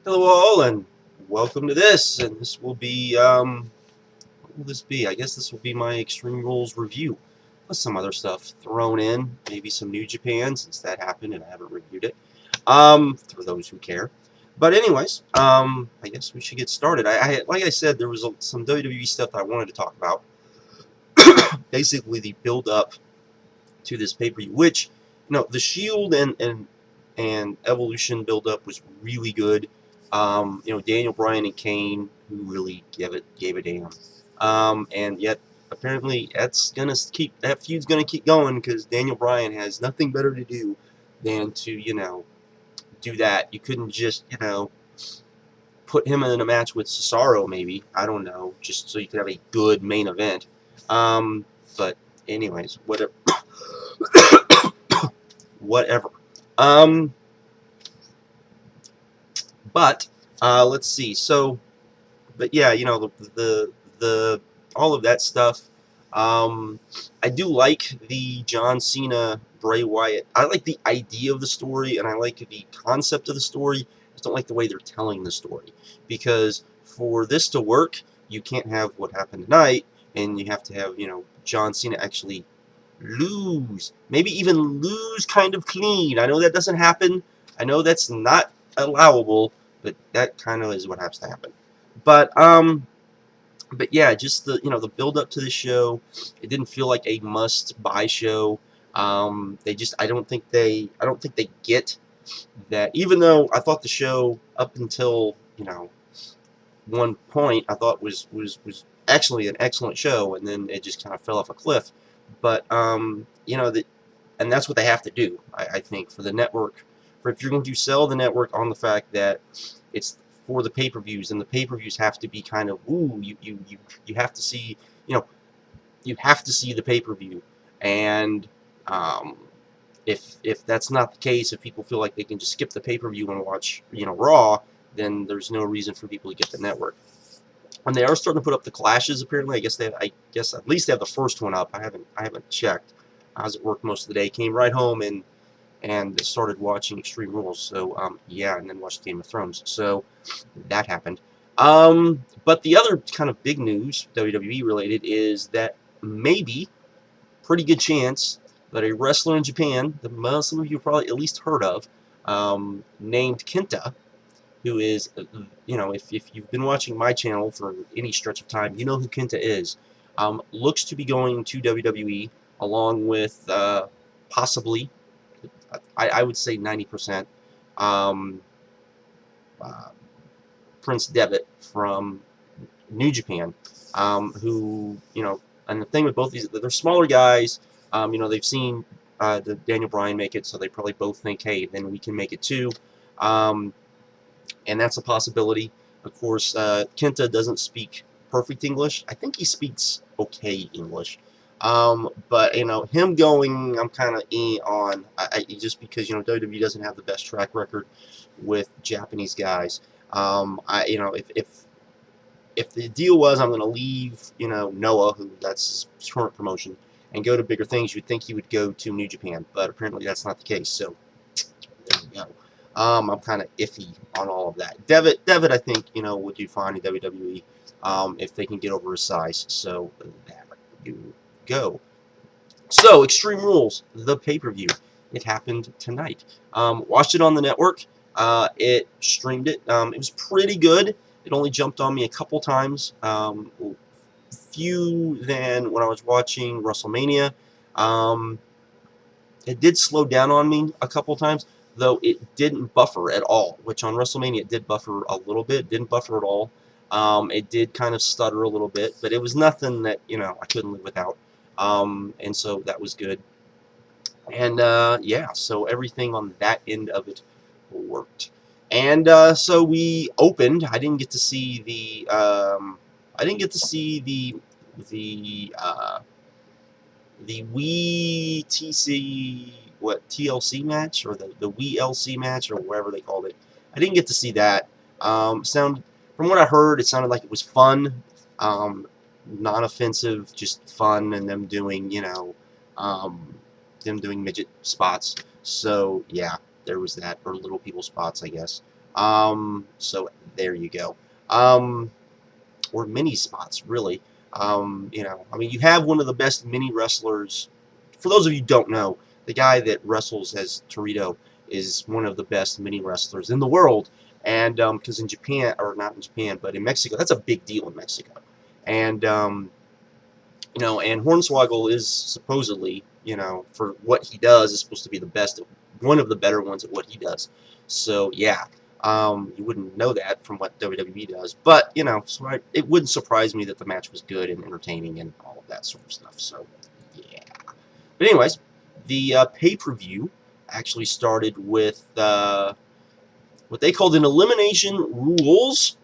Hello all, and welcome to this. And this will be, what will this be? I guess this will be my Extreme Rules review, plus some other stuff thrown in, maybe some New Japan, since that happened and I haven't reviewed it, for those who care. But anyways, I guess we should get started. Like I said, there was some WWE stuff that I wanted to talk about. Basically, the build-up to this pay-per-view, which, the Shield and Evolution build-up was really good. Daniel Bryan and Kane, who really gave a damn. And yet, apparently, that feud's gonna keep going because Daniel Bryan has nothing better to do than to, do that. You couldn't just, put him in a match with Cesaro, maybe. I don't know, just so you could have a good main event. But anyways, whatever. Whatever. Um, but let's see. So, but yeah, the all of that stuff. I do like the John Cena Bray Wyatt. I like the idea of the story, and I like the concept of the story. I just don't like the way they're telling the story, because for this to work, you can't have what happened tonight, and you have to have John Cena actually lose, maybe even lose kind of clean. I know that doesn't happen. I know that's not allowable, but that kind of is what has to happen. But yeah, just the build up to the show, it didn't feel like a must buy show. I don't think they get that. Even though I thought the show up until one point I thought was actually an excellent show, and then it just kind of fell off a cliff. But and that's what they have to do, I think, for the network. For if you're going to sell the network on the fact that it's for the pay-per-views, and the pay-per-views have to be kind of you have to see you have to see the pay-per-view, and um, if that's not the case, if people feel like they can just skip the pay-per-view and watch Raw, then there's no reason for people to get the network. And they are starting to put up the clashes. Apparently, I guess at least they have the first one up. I haven't checked. I was at work most of the day. Came right home and started watching Extreme Rules. So yeah, and then watched Game of Thrones. So that happened. But the other kind of big news, WWE related, is that maybe, pretty good chance, that a wrestler in Japan that some of you probably at least heard of, named Kenta, who is, if you've been watching my channel for any stretch of time, you know who Kenta is. Looks to be going to WWE, along with possibly, I would say 90%, um, uh, Prince Devitt from New Japan, who, and the thing with both these, they're smaller guys. They've seen the Daniel Bryan make it, so they probably both think, hey, then we can make it too. And that's a possibility. Of course, Kenta doesn't speak perfect English. I think he speaks okay English. But him going, I'm kind of on. Just because WWE doesn't have the best track record with Japanese guys. If the deal was I'm going to leave, Noah, who that's his current promotion, and go to bigger things, you'd think he would go to New Japan, but apparently that's not the case. So there you go. I'm kind of iffy on all of that. Devitt, I think, would do fine in WWE if they can get over his size. So there you go. So, Extreme Rules, the pay-per-view. It happened tonight. Watched it on the network. It streamed it. It was pretty good. It only jumped on me a couple times. Few than when I was watching WrestleMania. It did slow down on me a couple times, though it didn't buffer at all, which on WrestleMania it did buffer a little bit. It didn't buffer at all. It did kind of stutter a little bit, but it was nothing that, I couldn't live without. And so that was good. And yeah, so everything on that end of it worked. And so we opened. I didn't get to see the Wii TC TLC match, or the Wii LC match, or whatever they called it. I didn't get to see that. From what I heard, it sounded like it was fun, non-offensive, just fun, and them doing midget spots. So yeah, there was that, or little people spots, I guess. So there you go. Or mini spots, really. I mean, you have one of the best mini wrestlers. For those of you who don't know, the guy that wrestles as Torito is one of the best mini wrestlers in the world. And because in Japan, or not in Japan, but in Mexico, that's a big deal in Mexico. And and Hornswoggle is supposedly, for what he does, is supposed to be the best, one of the better ones at what he does. So yeah, you wouldn't know that from what WWE does, but so it wouldn't surprise me that the match was good and entertaining and all of that sort of stuff. So yeah. But anyways, the pay-per-view actually started with what they called an elimination rules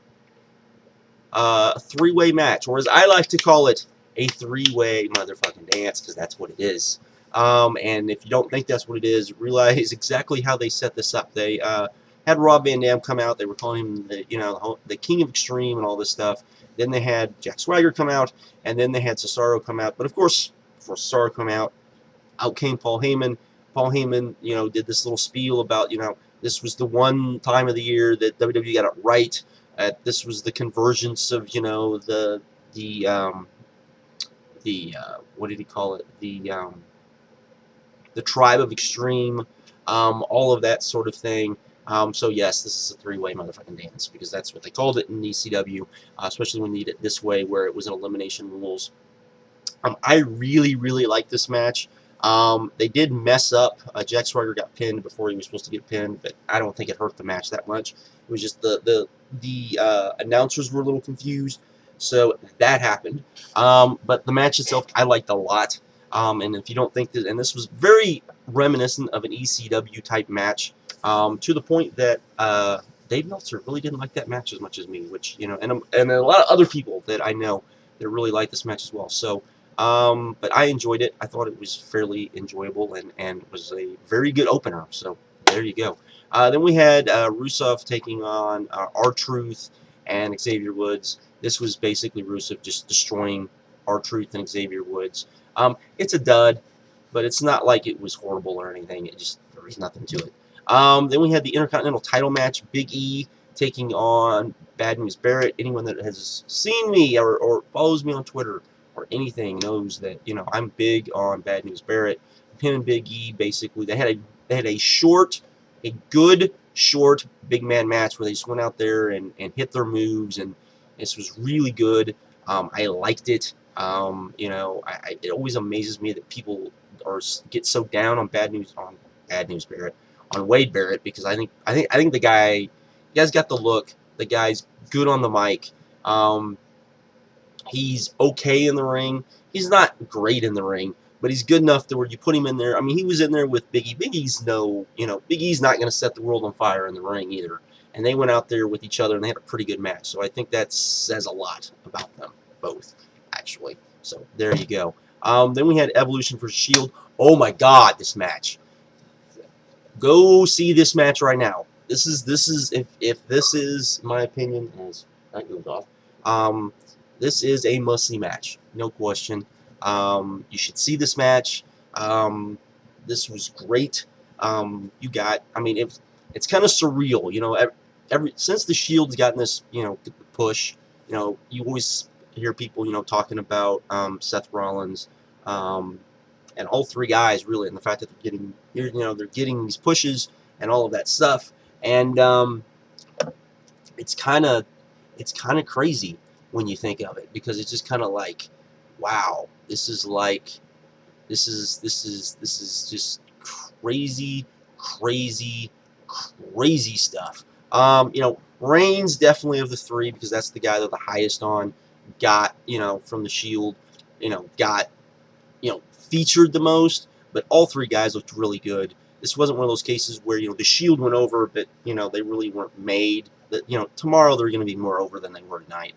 three-way match, or as I like to call it, a three-way motherfucking dance, because that's what it is. And if you don't think that's what it is, realize exactly how they set this up. They had Rob Van Dam come out. They were calling him the King of Extreme and all this stuff. Then they had Jack Swagger come out, and then they had Cesaro come out. But of course, before Cesaro come out came Paul Heyman. Paul Heyman, did this little spiel about, this was the one time of the year that WWE got it right. This was the convergence of, what did he call it? The tribe of extreme, all of that sort of thing. So yes, this is a three-way motherfucking dance, because that's what they called it in ECW, especially when they did it this way, where it was an elimination rules. I really, really like this match. They did mess up. Jack Swagger got pinned before he was supposed to get pinned, but I don't think it hurt the match that much. It was just the announcers were a little confused, so that happened. But the match itself, I liked a lot. And if you don't think that, and this was very reminiscent of an ECW type match, to the point that Dave Meltzer really didn't like that match as much as me, which and a lot of other people that I know that really liked this match as well. So. But I enjoyed it. I thought it was fairly enjoyable and was a very good opener. So there you go. Then we had Rusev taking on R-Truth and Xavier Woods. This was basically Rusev just destroying R-Truth and Xavier Woods. It's a dud, but it's not like it was horrible or anything. There was nothing to it. Then we had the Intercontinental title match. Big E taking on Bad News Barrett. Anyone that has seen me or follows me on Twitter or anything knows that I'm big on Bad News Barrett. Him and Big E basically they had a good short big man match where they just went out there and hit their moves, and this was really good. I liked it. It always amazes me that people get so down on Bad News Barrett, on Wade Barrett, because I think the guy's got the look. The guy's good on the mic. He's okay in the ring. He's not great in the ring, but he's good enough to where you put him in there. I mean, he was in there with Big E. Big E's Big E's not going to set the world on fire in the ring either. And they went out there with each other, and they had a pretty good match. So I think that says a lot about them both, actually. So there you go. Then we had Evolution for Shield. Oh my God, this match! Go see this match right now. This is if this is my opinion, as that goes off. This is a must-see match, no question. You should see this match. This was great. It's kind of surreal, since the Shield's gotten this, push, you always hear people, talking about Seth Rollins, and all three guys really, and the fact that they're getting these pushes and all of that stuff, and it's kind of crazy when you think of it, because it's just kind of like, wow, this is just crazy, crazy, crazy stuff. Reigns definitely of the three, because that's the guy they're the highest on, got, from the Shield, got, featured the most, but all three guys looked really good. This wasn't one of those cases where, the Shield went over, but, they really weren't made. That, tomorrow they're going to be more over than they were tonight.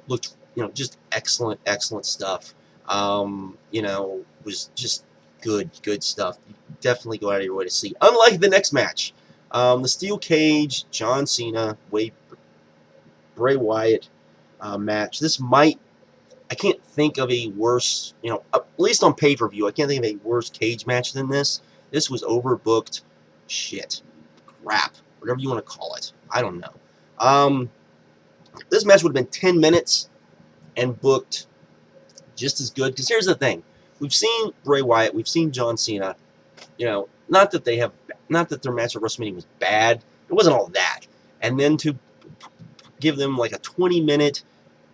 Looked, just excellent, excellent stuff. Was just good stuff. You definitely go out of your way to see. Unlike the next match, the Steel Cage, John Cena, Bray Wyatt match. I can't think of a worse, at least on pay-per-view, I can't think of a worse cage match than this. This was overbooked shit. Crap. whatever you want to call it. I don't know. This match would have been 10 minutes and booked just as good. Because here's the thing: we've seen Bray Wyatt, we've seen John Cena. Not that their match at WrestleMania was bad. It wasn't all that. And then to give them like a 20-minute,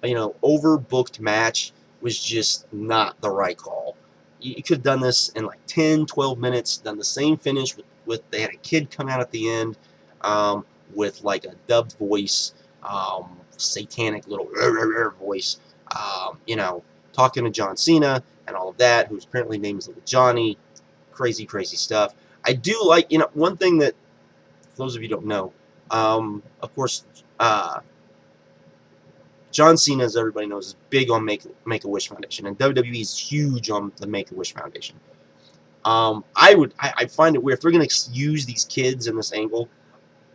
overbooked match was just not the right call. You could have done this in like 10, 12 minutes, done the same finish with they had a kid come out at the end with like a dubbed voice, satanic little voice, talking to John Cena and all of that, who's apparently named as Little Johnny. Crazy, crazy stuff. I do like, one thing that, for those of you who don't know, of course, John Cena, as everybody knows, is big on Make-A-Wish Foundation, and WWE is huge on the Make-A-Wish Foundation. I find it weird if they're going to use these kids in this angle.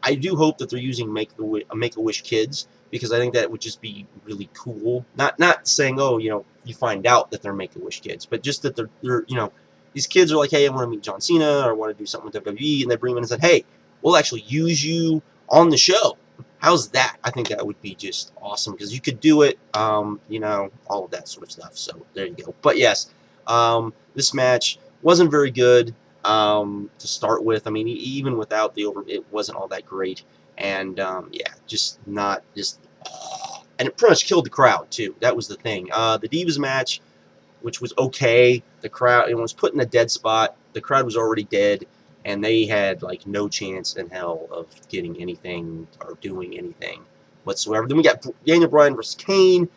I do hope that they're using Make-A-Wish kids, because I think that would just be really cool. Not saying, oh, you find out that they're Make-A-Wish kids, but just that they're these kids are like, hey, I want to meet John Cena, or I want to do something with WWE, and they bring them in and said, hey, we'll actually use you on the show. How's that? I think that would be just awesome, because you could do it, all of that sort of stuff. So there you go. But yes, this match wasn't very good to start with. I mean, even without it wasn't all that great. And yeah, and it pretty much killed the crowd too. That was the thing. The Divas match, which was okay. The crowd, it was put in a dead spot. The crowd was already dead, and they had like no chance in hell of getting anything or doing anything whatsoever. Then we got Daniel Bryan versus Kane,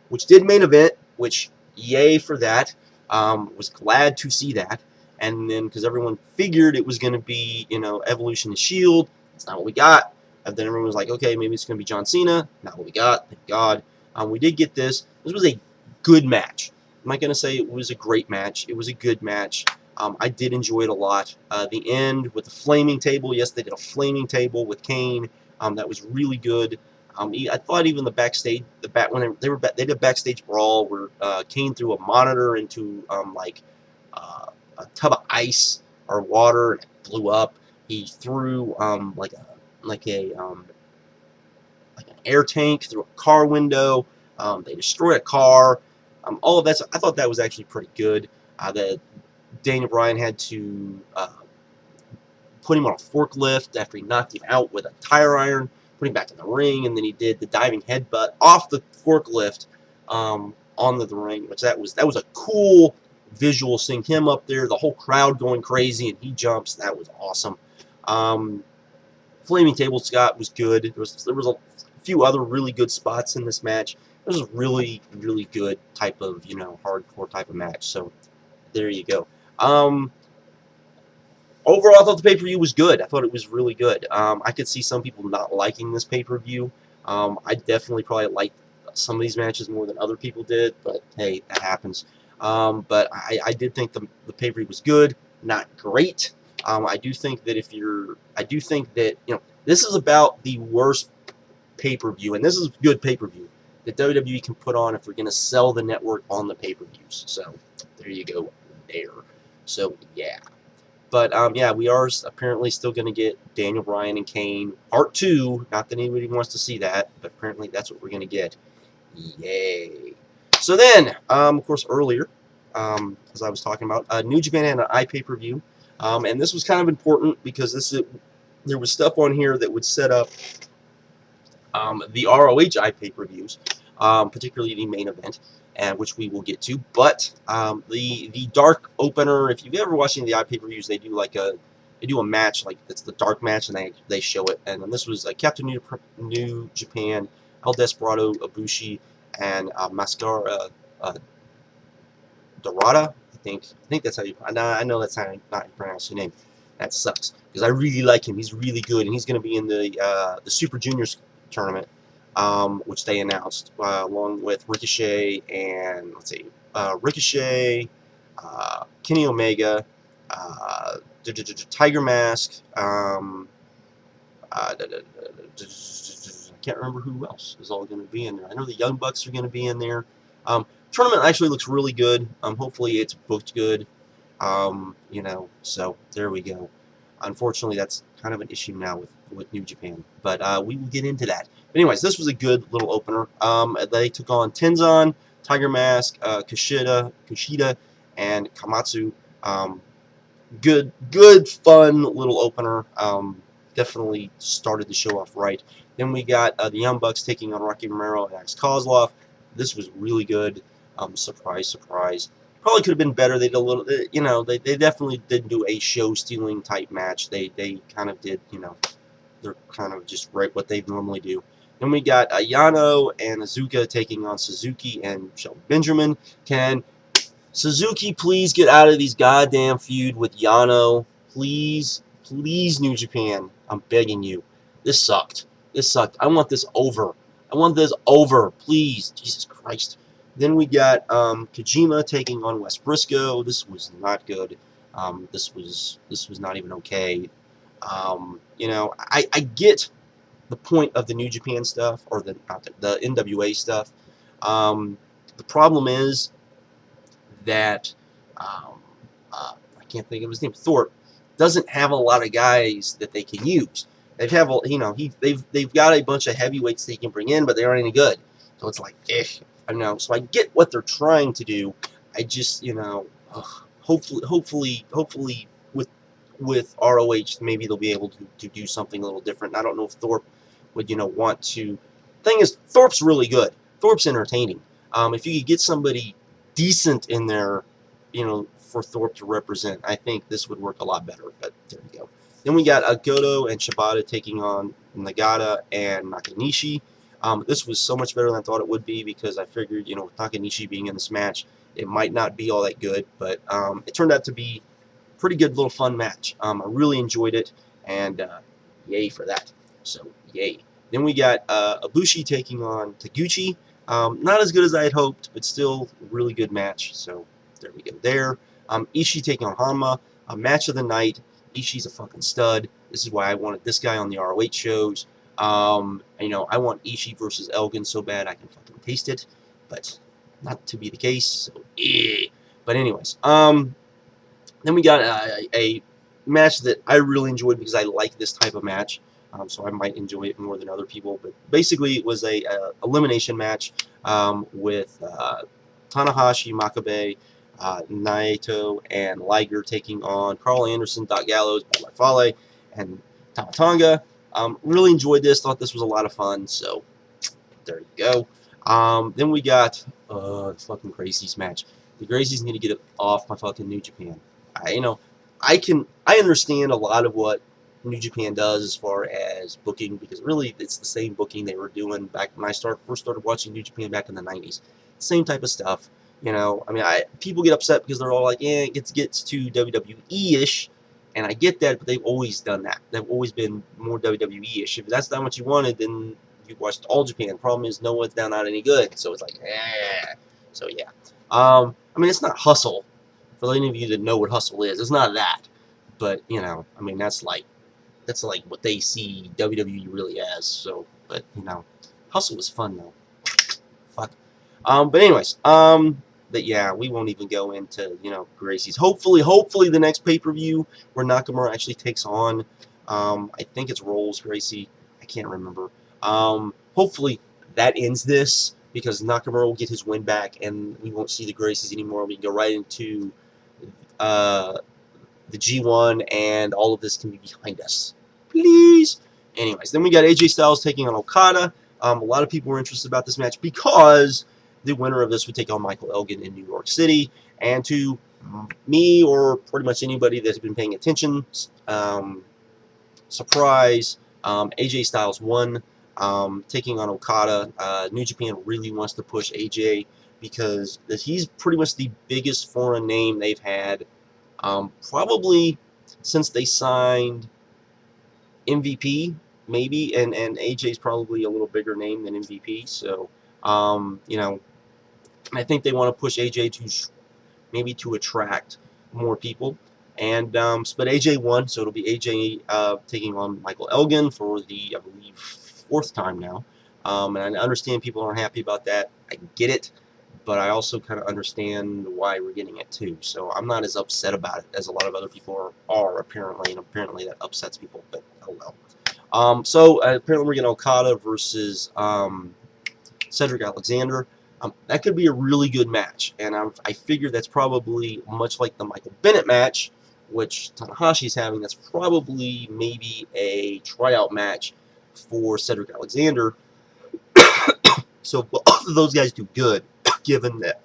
which did main event, which yay for that. Was glad to see that. And then, because everyone figured it was going to be, Evolution and Shield, that's not what we got. And then everyone was like, okay, maybe it's going to be John Cena. Not what we got, thank God. We did get this. This was a good match. I'm not going to say it was a great match. It was a good match. I did enjoy it a lot. The end with the flaming table. Yes, they did a flaming table with Kane. That was really good. I thought even the backstage, when they did a backstage brawl where Kane threw a monitor into a tub of ice or water and it blew up. He threw like an air tank through a car window. They destroyed a car. All of that. I thought that was actually pretty good. That Daniel Bryan had to put him on a forklift after he knocked him out with a tire iron, put him back in the ring, and then he did the diving headbutt off the forklift onto the ring, which that was a cool visual, seeing him up there, the whole crowd going crazy, and he jumps. That was awesome. Flaming Table Scott was good. There was a few other really good spots in this match. This was a really, really good type of, hardcore type of match. So there you go. Overall, I thought the pay-per-view was good. I thought it was really good. I could see some people not liking this pay-per-view. I definitely probably liked some of these matches more than other people did, but hey, that happens. But I did think the pay-per-view was good, not great. I do think that this is about the worst pay-per-view, and this is a good pay-per-view that WWE can put on if they're going to sell the network on the pay-per-views. So there you go there. So yeah. But yeah, we are apparently still going to get Daniel Bryan and Kane Part 2. Not that anybody wants to see that, but apparently that's what we're going to get. Yay. So then, of course, earlier, as I was talking about, New Japan had an iPay-per-view. And this was kind of important because there was stuff on here that would set up the ROH iPay-per-views, particularly the main event, which we will get to. But the dark opener, if you've ever watched any of the iPay-per-views, they do a match, like it's the dark match, and they show it. And then this was Captain New Japan, El Desperado, BUSHI, and Mascara, Dorada. I think that's how you. I know that's not how you pronounce your name. That sucks because I really like him. He's really good, and he's going to be in the Super Juniors tournament, which they announced along with Ricochet and Ricochet, Kenny Omega, Tiger Mask. I can't remember who else is all going to be in there. I know the Young Bucks are going to be in there. Tournament actually looks really good. Hopefully it's booked good. So there we go. Unfortunately, that's kind of an issue now with New Japan. But we will get into that. But anyways, this was a good little opener. They took on Tenzan, Tiger Mask, Kushida, and Komatsu. Good, fun little opener. Definitely started the show off right. Then we got the Young Bucks taking on Rocky Romero and Koslov. This was really good. Surprise, surprise. Probably could have been better. They did a little, they definitely did do a show stealing type match. They kind of did, they're kind of just right what they normally do. Then we got Yano and Iizuka taking on Suzuki and Shelton Benjamin. Can Suzuki please get out of these goddamn feud with Yano? Please, please, New Japan. I'm begging you. This sucked. This sucked. I want this over. I want this over. Please. Jesus Christ. Then we got Kojima taking on West Brisco. This was not good. This was not even okay. I get the point of the New Japan stuff, or the NWA stuff. The problem is that I can't think of his name. Thorpe doesn't have a lot of guys that they can use. They've got a bunch of heavyweights they can bring in, but they aren't any good. So it's like, I know. So I get what they're trying to do. I just, hopefully with ROH, maybe they'll be able to do something a little different. I don't know if Thorpe would, want to. Thing is, Thorpe's really good. Thorpe's entertaining. If you could get somebody decent in there, for Thorpe to represent, I think this would work a lot better. But there you go. Then we got Goto and Shibata taking on Nagata and Nakanishi. This was so much better than I thought it would be, because I figured, with Nakanishi being in this match, it might not be all that good. But it turned out to be a pretty good little fun match. I really enjoyed it, and yay for that. So, yay. Then we got Ibushi taking on Taguchi. Not as good as I had hoped, but still a really good match. So there we go there. Ishii taking on Hanma. A match of the night. Ishii's a fucking stud. This is why I wanted this guy on the ROH shows. I want Ishii versus Elgin so bad I can fucking taste it, but not to be the case. So, But anyways, then we got a match that I really enjoyed because I like this type of match. So I might enjoy it more than other people. But basically, it was a elimination match with Tanahashi, Makabe, Naito, and Liger taking on Carl Anderson, Doc Gallows, Bad Fale, and Tamatanga. Really enjoyed this. Thought this was a lot of fun. So there you go. Then we got the fucking Gracie's match. The Gracies need to get it off my fucking New Japan. I understand a lot of what New Japan does as far as booking, because really it's the same booking they were doing back when I first started watching New Japan back in the 90s. Same type of stuff. People get upset because they're all like, it gets too WWE-ish, and I get that, but they've always done that. They've always been more WWE-ish. If that's not what you wanted, then you watched All Japan. Problem is, no one's not any good, so it's like, So yeah. It's not hustle. For any of you that know what hustle is, it's not that. But, that's like what they see WWE really as. So, but, hustle was fun, though. Fuck. But anyways, but yeah, we won't even go into, Gracie's. Hopefully the next pay-per-view where Nakamura actually takes on, I think it's Rolls Gracie. I can't remember. Hopefully that ends this, because Nakamura will get his win back and we won't see the Gracies anymore. We can go right into the G1, and all of this can be behind us. Please. Anyways, then we got AJ Styles taking on Okada. A lot of people were interested about this match because the winner of this would take on Michael Elgin in New York City. And to me, or pretty much anybody that's been paying attention, surprise, AJ Styles won, taking on Okada. New Japan really wants to push AJ because he's pretty much the biggest foreign name they've had, probably since they signed MVP, maybe, and AJ's probably a little bigger name than MVP. So, I think they want to push AJ to attract more people. And but AJ won, so it'll be AJ taking on Michael Elgin for the, I believe, 4th time now. And I understand people aren't happy about that. I get it, but I also kind of understand why we're getting it too. So I'm not as upset about it as a lot of other people are apparently, and apparently that upsets people. But oh well. So apparently we're getting Okada versus Cedric Alexander. That could be a really good match, and I figure that's probably much like the Michael Bennett match, which Tanahashi's having. That's probably maybe a tryout match for Cedric Alexander. So both of those guys do good, given that.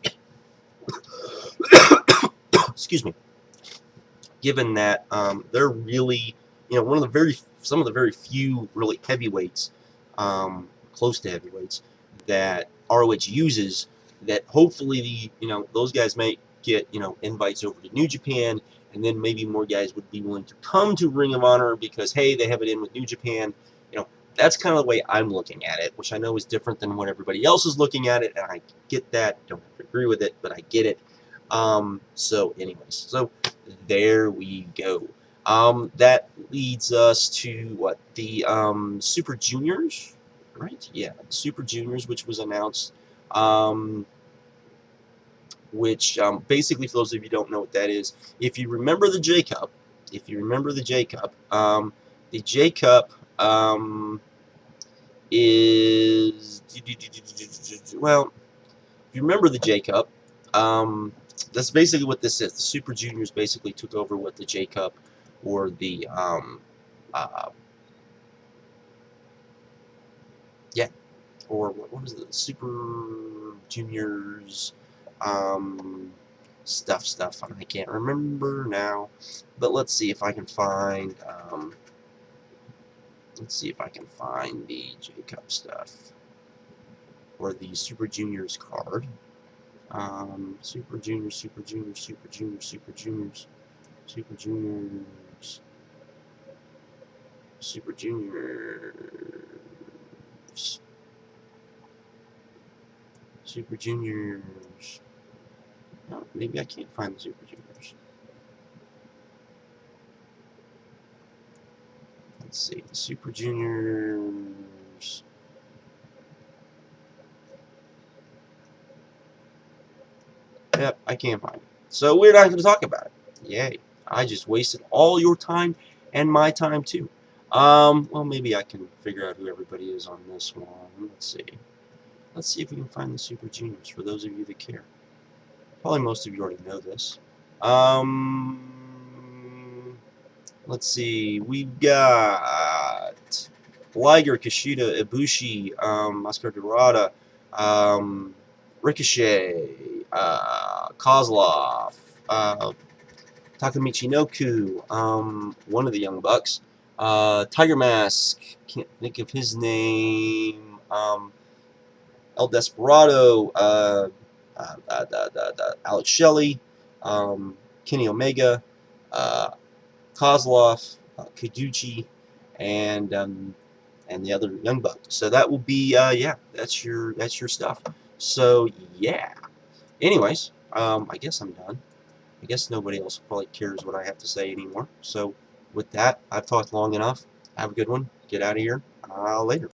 Excuse me. Given that they're really, one of the some of the very few really heavyweights, close to heavyweights, that ROH uses. That hopefully those guys might get invites over to New Japan, and then maybe more guys would be willing to come to Ring of Honor because hey, they have it in with New Japan. That's kind of the way I'm looking at it, which I know is different than what everybody else is looking at it, and I get that. Don't have to agree with it, but I get it. So anyways, so there we go. That leads us to what, the Super Juniors, right? Yeah, Super Juniors, which was announced. Which basically, for those of you who don't know what that is, if you remember the J Cup, the J Cup is, well, if you remember the J Cup, that's basically what this is. The Super Juniors basically took over what the J Cup or the yeah, or what was it? Super Juniors stuff. I can't remember now, but let's see if I can find the J Cup stuff or the Super Juniors card. Super Juniors, Super Juniors, Super Juniors, Super Juniors, Super Juniors, Super Juniors, Super Juniors. Oh, maybe I can't find the Super Juniors. Let's see, the Super Juniors. Yep, I can't find it. So we're not going to talk about it. Yay. I just wasted all your time and my time too. Well, maybe I can figure out who everybody is on this one. Let's see. Let's see if we can find the Super Juniors for those of you that care. Probably most of you already know this. Let's see. We've got Liger, Kushida, Ibushi, Mascara, Dorada, Ricochet, Koslov, Takamichi Noku, one of the Young Bucks, Tiger Mask, can't think of his name, El Desperado, Alex Shelley, Kenny Omega, Koslov, Kaduchi, and the other Young Buck. So that will be yeah, that's your stuff. So yeah. Anyways, I guess I'm done. I guess nobody else probably cares what I have to say anymore. So with that, I've talked long enough. Have a good one. Get out of here. Later.